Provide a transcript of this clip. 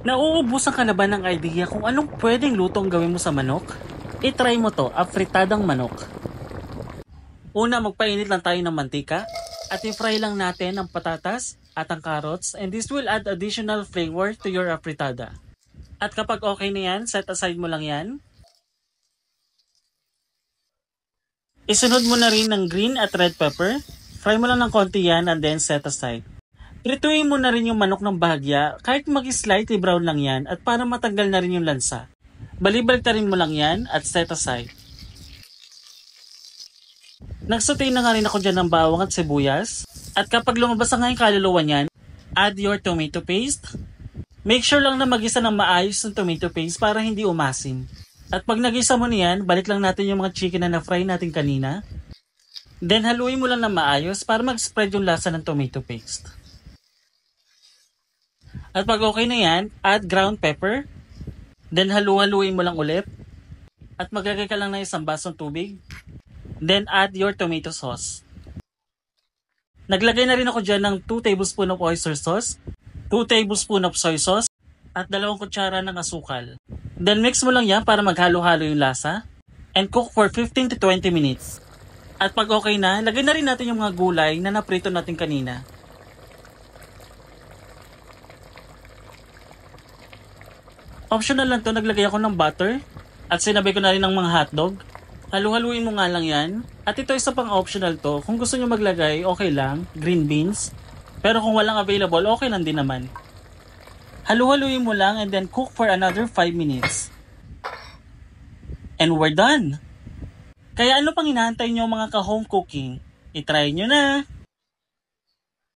Nauubusan ka na ba ng idea kung anong pwedeng lutong gawin mo sa manok? I-try mo to, afritadang manok. Una, magpainit lang tayo ng mantika at i-fry lang natin ang patatas at ang carrots, and this will add additional flavor to your afritada. At kapag okay na yan, set aside mo lang yan. Isunod mo na rin ng green at red pepper. Fry mo lang ng konti yan and then set aside. Prituin mo na rin yung manok ng bahagya kahit mag-slightly brown lang yan at para matanggal na rin yung lansa. Balibaliktarin mo lang yan at set aside. Nagsaute na nga rin ako dyan ng bawang at sibuyas. At kapag lumabas na nga yung kaluluwa niyan, add your tomato paste. Make sure lang na magisa ng maayos ng tomato paste para hindi umasim. At pag nagisa mo niyan, balik lang natin yung mga chicken na na-fry natin kanina. Then haluin mo lang ng maayos para mag-spread yung lasa ng tomato paste. At pag okay na yan, add ground pepper. Then haluin mo lang ulit. At maglagay ka lang ng isang basong tubig. Then add your tomato sauce. Naglagay na rin ako dyan ng 2 tablespoon of oyster sauce, 2 tablespoon of soy sauce, at 2 kutsara ng asukal. Then mix mo lang yan para maghalo-halo yung lasa. And cook for 15 to 20 minutes. At pag okay na, lagay na rin natin yung mga gulay na naprito natin kanina. Optional lang to, naglagay ako ng butter at sinabay ko na rin ng mga hotdog. Halu-haluin mo nga lang yan. At ito isa pang optional to, kung gusto nyo maglagay, okay lang, green beans. Pero kung walang available, okay lang din naman. Halu-haluin mo lang and then cook for another 5 minutes. And we're done! Kaya ano pang hinahantay nyo mga ka-home cooking? I-try nyo na!